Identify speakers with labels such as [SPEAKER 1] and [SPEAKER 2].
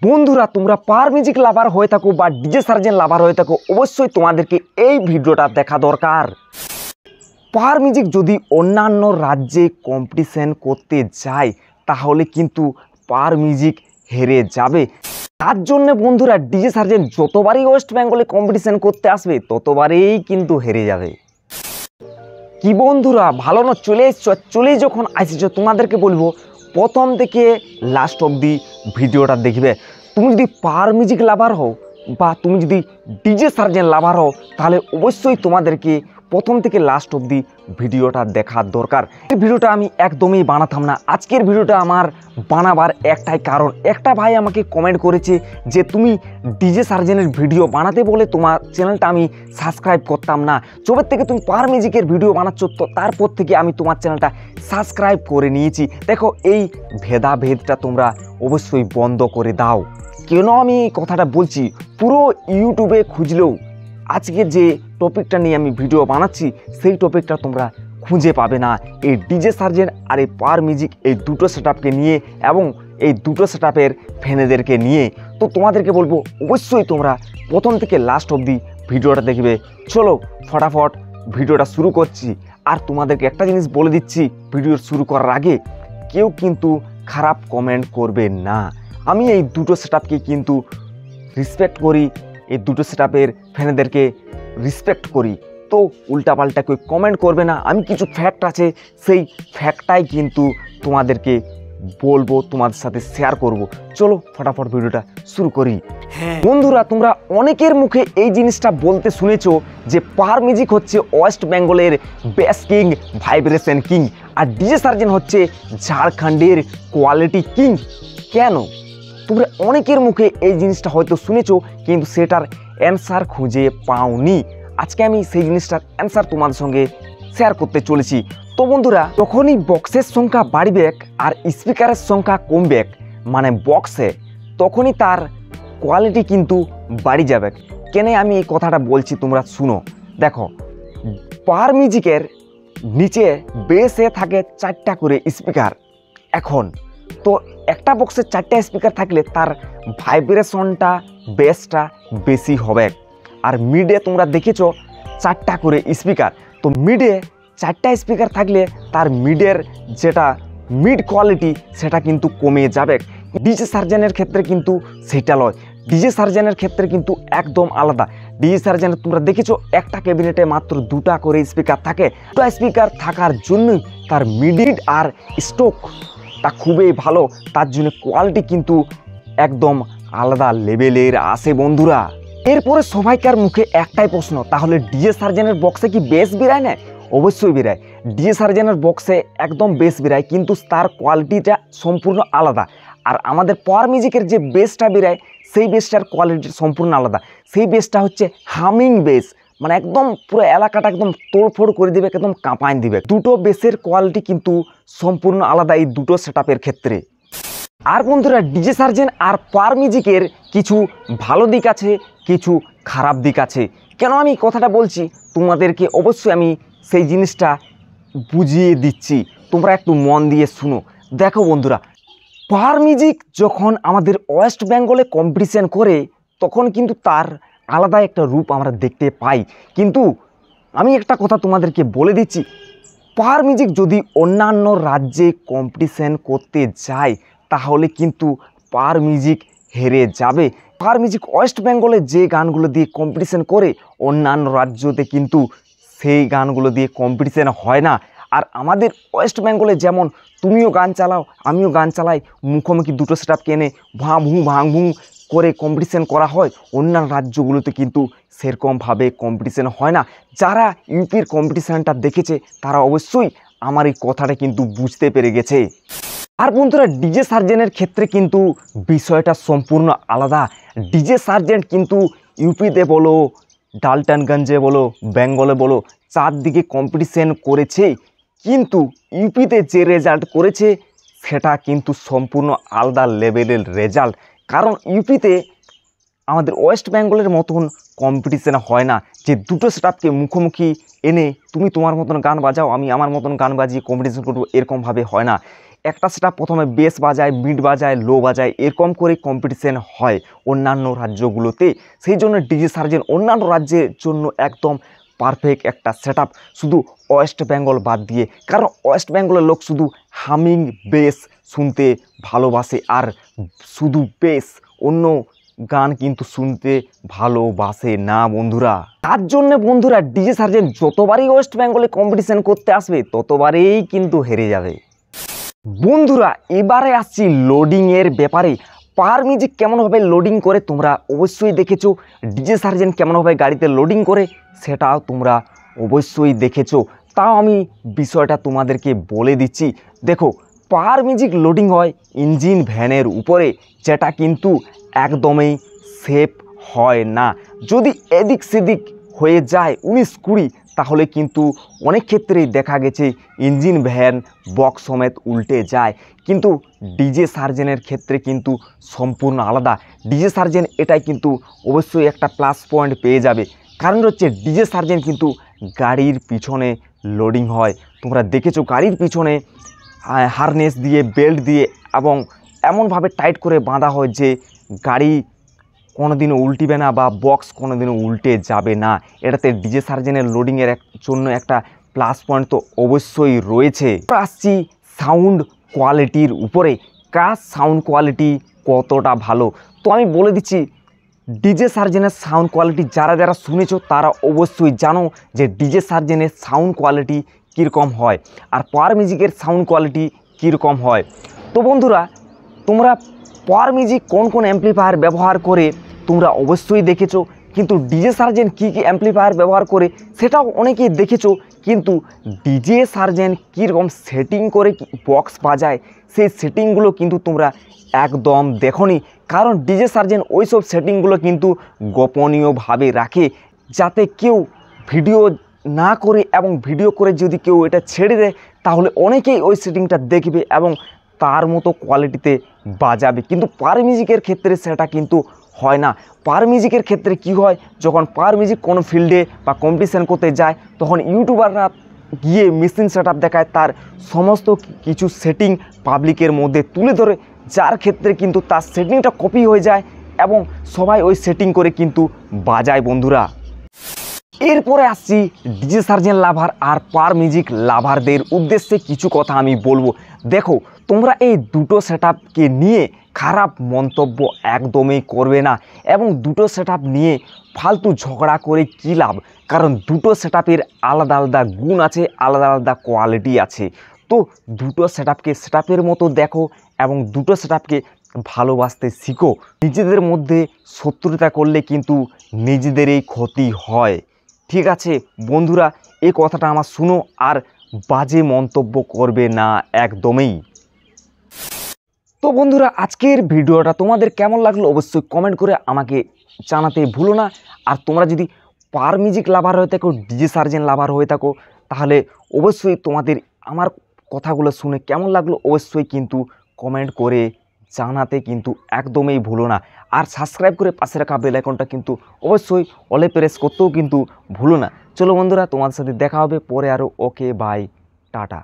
[SPEAKER 1] বন্ধুরা তোমরা power music lover হয়ে থাকো বা ডিজে সার্জেন লাভার হয়ে থাকো, অবশ্যই তোমাদেরকে এই ভিডিওটা দেখা দরকার। পাওয়ার মিউজিক যদি অন্যান্য রাজ্যে কম্পিটিশন করতে যায় তাহলে কিন্তু পাওয়ার মিউজিক হেরে যাবে। তার জন্য বন্ধুরা ডিজে সার্জেন যতবারই ওয়েস্ট বেঙ্গলে কম্পিটিশন করতে আসবে ততবারই কিন্তু হেরে যাবে। কি বন্ধুরা ভালো না, চলে যখন আসছো তোমাদেরকে বলবো প্রথম থেকে লাস্ট অবধি ভিডিওটা দেখবে। তুমি যদি পাওয়ার মিউজিক লাভার হও বা তুমি যদি ডিজে সার্জেন লাভার হও তাহলে অবশ্যই তোমাদেরকে প্রথম থেকে লাস্ট অবধি ভিডিওটা দেখার দরকার। এই ভিডিওটা আমি একদমই বানাতাম না। আজকের ভিডিওটা আমার বানাবার একটাই কারণ, একটা ভাই আমাকে কমেন্ট করেছে যে তুমি ডিজে সার্জেনের ভিডিও বানাতে বলে তোমার চ্যানেলটা আমি সাবস্ক্রাইব করতাম না, যবে থেকে তুমি পাওয়ার মিউজিকের ভিডিও বানাচ্ছ তো তারপর থেকে আমি তোমার চ্যানেলটা সাবস্ক্রাইব করে নিয়েছি। দেখো এই ভেদাভেদটা তোমরা অবশ্যই বন্ধ করে দাও। কেন আমি এই কথাটা বলছি, পুরো ইউটিউবে খুঁজলেও আজকে যে টপিকটা নিয়ে আমি ভিডিও বানাচ্ছি সেই টপিকটা তোমরা খুঁজে পাবে না। এই ডিজে সার্জেন আর এই পাওয়ার মিউজিক এই দুটো সেটআপকে নিয়ে এবং এই দুটো সেটআপের ফ্যানেদেরকে নিয়ে। তো তোমাদেরকে বলবো অবশ্যই তোমরা প্রথম থেকে লাস্ট অবধি ভিডিওটা দেখবে। চলো ফটাফট ভিডিওটা শুরু করছি। আর তোমাদেরকে একটা জিনিস বলে দিচ্ছি, ভিডিও শুরু করার আগে কেউ কিন্তু খারাপ কমেন্ট করবে না। আমি এই দুটো সেটআপকে কিন্তু রেসপেক্ট করি, এই দুটো সেটআপের ফ্যানেদেরকে রেসপেক্ট করি। তো উল্টাপাল্টা কেউ কমেন্ট করবে না। আমি কিছু ফ্যাক্ট আছে সেই ফ্যাক্টটাই কিন্তু তোমাদেরকে বলবো, তোমাদের সাথে শেয়ার করব। চলো ফটাফট ভিডিওটা শুরু করি। বন্ধুরা তোমরা অনেকের মুখে এই জিনিসটা বলতে শুনেছো যে পাওয়ার মিউজিক হচ্ছে ওয়েস্ট বেঙ্গলের বেস কিং, ভাইব্রেশন কিং, আর ডিজে সার্জেন হচ্ছে ঝাড়খণ্ডের কোয়ালিটি কিং। কেন? তোমরা অনেকের মুখে এই জিনিসটা হয়তো শুনেছো কিন্তু সেটার অ্যান্সার খুঁজে পাওনি। আজকে আমি সেই জিনিসটার অ্যান্সার তোমাদের সঙ্গে শেয়ার করতে চলেছি। তো বন্ধুরা যখনই বক্সের সংখ্যা বাড়বে আর স্পিকারের সংখ্যা কমবে মানে বক্সে, তখনই তার কোয়ালিটি কিন্তু বাড়ি যাবে। কেন আমি এই কথাটা বলছি তোমরা শুনো। দেখো পাওয়ার মিউজিকের নিচে বেসে থাকে 4টা করে স্পিকার। এখন তো একটা বক্সে 4টা স্পিকার থাকলে তার ভাইব্রেশনটা বেসটা বেশি হবে। আর মিডে তোমরা দেখেছো 4টা করে স্পিকার, তো মিডে 4টা স্পিকার থাকলে তার মিডের যেটা মিড কোয়ালিটি সেটা কিন্তু কমে যাবে। ডিজে সার্জেনের ক্ষেত্রে কিন্তু সেটা লয়, ডিজে সার্জেনের ক্ষেত্রে কিন্তু একদম আলাদা। ডিজে সার্জেনের তোমরা দেখেছো একটা ক্যাবিনেটে মাত্র 2টা করে স্পিকার থাকে। 2টা স্পিকার থাকার জন্যই তার মিড আর স্টোকটা খুবই ভালো, তার জন্য কোয়ালিটি কিন্তু একদম আলাদা লেভেলের আসে বন্ধুরা। এরপরে সবাইকার মুখে একটাই প্রশ্ন, তাহলে ডিজে সার্জেনের বক্সে কি বেস বেরায় না? অবশ্যই বেরায়। ডিজে সার্জেনের বক্সে একদম বেস বেরায় কিন্তু তার কোয়ালিটিটা সম্পূর্ণ আলাদা। আর আমাদের পাওয়ার মিউজিকের যে বেসটা বেরায় সেই বেসটার কোয়ালিটি সম্পূর্ণ আলাদা। সেই বেসটা হচ্ছে হামিং বেস, মানে একদম পুরো এলাকাটা একদম তোড়ফোড় করে দিবে, একদম কাঁপায় দিবে। দুটো বেসের কোয়ালিটি কিন্তু সম্পূর্ণ আলাদা এই দুটো সেটআপের ক্ষেত্রে। আর বন্ধুরা ডিজে সার্জেন আর পাওয়ার মিউজিকের কিছু ভালো দিক আছে, কিছু খারাপ দিক আছে। কেন আমি কথাটা বলছি তোমাদেরকে অবশ্যই আমি সেই জিনিসটা বুঝিয়ে দিচ্ছি, তোমরা একটু মন দিয়ে শুনো। দেখো বন্ধুরা পাওয়ার মিউজিক যখন আমাদের ওয়েস্ট বেঙ্গলে কম্পিটিশন করে তখন কিন্তু তার আলাদা একটা রূপ আমরা দেখতে পাই। কিন্তু আমি একটা কথা তোমাদেরকে বলে দিচ্ছি, পাওয়ার মিউজিক যদি অন্যান্য রাজ্যে কম্পিটিশন করতে যায় তাহলে কিন্তু পাওয়ার মিউজিক হেরে যাবে। পাওয়ার মিউজিক ওয়েস্ট বেঙ্গলে যে গানগুলো দিয়ে কম্পিটিশন করে অন্যান্য রাজ্যতে কিন্তু সেই গানগুলো দিয়ে কম্পিটিশন হয় না। আর আমাদের ওয়েস্ট বেঙ্গলে যেমন তুমিও গান চালাও আমিও গান চালাই, মুখোমুখি দুটো সেটআপ কেনে ভাঁ ভুঁ করে কম্পিটিশন করা হয়, অন্যান্য রাজ্যগুলোতে কিন্তু সেরকমভাবে কম্পিটিশন হয় না। যারা ইউপির কম্পিটিশানটা দেখেছে তারা অবশ্যই আমার এই কথাটা কিন্তু বুঝতে পেরে গেছে। আর বন্ধুরা ডিজে সার্জেনের ক্ষেত্রে কিন্তু বিষয়টা সম্পূর্ণ আলাদা। ডিজে সার্জেন্ট কিন্তু ইউপিতে বলো, ডালটনগঞ্জে বলো, বেঙ্গলে বলো, চারদিকে কম্পিটিশন করেছে, কিন্তু ইউপিতে যে রেজাল্ট করেছে সেটা কিন্তু সম্পূর্ণ আলাদা লেভেলের রেজাল্ট। কারণ ইউপিতে আমাদের ওয়েস্ট বেঙ্গলের মতন কম্পিটিশন হয় না যে দুটো সেটআপকে মুখোমুখি এনে তুমি তোমার মতন গান বাজাও আমি আমার মতন গান বাজিয়ে কম্পিটিশন করবো, এরকমভাবে হয় না। একটা সেটআপ প্রথমে বেস বাজায়, মিড বাজায়, লো বাজায়, এরকম করে কম্পিটিশন হয় অন্যান্য রাজ্যগুলোতে। সেই জন্য ডিজে সার্জেন অন্যান্য রাজ্যের জন্য একদম পারফেক্ট একটা সেটআপ, শুধু ওয়েস্ট বেঙ্গল বাদ দিয়ে। কারণ ওয়েস্ট বেঙ্গলের লোক শুধু হামিং বেস শুনতে ভালোবাসে, আর শুধু বেস, অন্য গান কিন্তু শুনতে ভালোবাসে না বন্ধুরা। তার জন্য বন্ধুরা ডিজে সার্জেন যতবারই ওয়েস্ট বেঙ্গলে কম্পিটিশন করতে আসবে ততবারই কিন্তু হেরে যাবে। বন্ধুরা এবারে আসছি লোডিংয়ের ব্যাপারে। পাওয়ার মিউজিক কেমনভাবে লোডিং করে তোমরা অবশ্যই দেখেছো, ডিজে সার্জেন কেমনভাবে গাড়িতে লোডিং করে সেটাও তোমরা অবশ্যই দেখেছো। তাও আমি বিষয়টা তোমাদেরকে বলে দিচ্ছি। দেখো, পাওয়ার মিউজিক লোডিং হয় ইঞ্জিন ভ্যানের উপরে, যেটা কিন্তু একদমই সেফ হয় না। যদি এদিক সেদিক হয়ে যায় 19-20 তাহলে কিন্তু অনেক ক্ষেত্রেই দেখা গেছে ইঞ্জিন ভ্যান বক্স সমেত উল্টে যায়। কিন্তু ডিজে সার্জেনের ক্ষেত্রে কিন্তু সম্পূর্ণ আলাদা। ডিজে সার্জেন এটাই কিন্তু অবশ্যই একটা প্লাস পয়েন্ট পেয়ে যাবে। কারণ হচ্ছে ডিজে সার্জেন কিন্তু গাড়ির পিছনে লোডিং হয়। তোমরা দেখেছো গাড়ির পিছনে হারনেস দিয়ে, বেল্ট দিয়ে এবং এমনভাবে টাইট করে বাঁধা হয় যে গাড়ি কোনোদিনও উল্টিবে না বা বক্স কোনোদিনও উল্টে যাবে না। এটাতে ডিজে সার্জেনের লোডিংয়ের জন্য একটা প্লাস পয়েন্ট তো অবশ্যই রয়েছে। আসছি সাউন্ড কোয়ালিটির উপরে, কার সাউন্ড কোয়ালিটি কতটা ভালো। তো আমি বলে দিচ্ছি, ডিজে সার্জেনের সাউন্ড কোয়ালিটি যারা যারা শুনেছো তারা অবশ্যই জানো যে ডিজে সার্জেনের সাউন্ড কোয়ালিটি কীরকম হয় আর পাওয়ার মিউজিকের সাউন্ড কোয়ালিটি কীরকম হয়। তো বন্ধুরা তোমরা পাওয়ার মিউজিক কোন কোন অ্যাম্প্লিফায়ার ব্যবহার করে তোমরা অবশ্যই দেখেছো, কিন্তু ডিজে সার্জেন কী কী অ্যাম্প্লিফায়ার ব্যবহার করে সেটাও অনেকেই দেখেছো। কিন্তু ডিজে সার্জেন কীরকম সেটিং করে বক্স বাজায় সেই সেটিংগুলো কিন্তু তোমরা একদম দেখোনি। কারণ ডিজে সার্জেন ওই সব সেটিংগুলো কিন্তু গোপনীয়ভাবে রাখে, যাতে কেউ ভিডিও না করে এবং ভিডিও করে যদি কেউ এটা ছেড়ে দেয় তাহলে অনেকেই ওই সেটিংটা দেখবে এবং তার মতো কোয়ালিটিতে বাজাবে। কিন্তু পাওয়ার মিউজিকের ক্ষেত্রে সেটা কিন্তু হয় না। পাওয়ার মিউজিকের ক্ষেত্রে কি হয়, যখন পাওয়ার মিউজিক কোনো ফিল্ডে বা কম্পিটিশান করতে যায় তখন ইউটিউবাররা গিয়ে মেশিন সেটআপ দেখায়, তার সমস্ত কিছু সেটিং পাবলিকের মধ্যে তুলে ধরে, যার ক্ষেত্রে কিন্তু তার সেটিংটা কপি হয়ে যায় এবং সবাই ওই সেটিং করে কিন্তু বাজায় বন্ধুরা। এরপরে আসছি ডিজে সার্জেন লাভার আর পাওয়ার মিউজিক লাভারদের উদ্দেশ্যে কিছু কথা আমি বলবো। দেখো, তোমরা এই দুটো সেটআপকে নিয়ে খারাপ মন্তব্য একদমই করবে না এবং দুটো সেটআপ নিয়ে ফালতু ঝগড়া করে কী লাভ। কারণ দুটো সেটআপের আলাদা আলাদা গুণ আছে, আলাদা আলাদা কোয়ালিটি আছে। তো দুটো সেটআপকে সেটআপের মতো দেখো এবং দুটো সেটআপকে ভালোবাসতে শিখো। নিজেদের মধ্যে শত্রুতা করলে কিন্তু নিজেদেরই ক্ষতি হয়। ঠিক আছে বন্ধুরা, এই কথাটা আমার শুনো আর বাজে মন্তব্য করবে না একদমই। তো বন্ধুরা আজকের ভিডিওটা তোমাদের কেমন লাগলো অবশ্যই কমেন্ট করে আমাকে জানাতে ভুলো না। আর তোমরা যদি পাওয়ার মিউজিক লাভার হয়ে থাকো, ডিজে সার্জেন লাভার হয়ে থাকো, তাহলে অবশ্যই তোমাদের আমার কথাগুলো শুনে কেমন লাগলো অবশ্যই কিন্তু কমেন্ট করে জানাতে কিন্তু একদমই ভুলো না। আর সাবস্ক্রাইব করে পাশে রাখা বেল আইকনটা কিন্তু অবশ্যই অলে প্রেস করতেও কিন্তু ভুলো না। চলো বন্ধুরা, তোমাদের সাথে দেখা হবে পরে আরও। Okay bye, tata.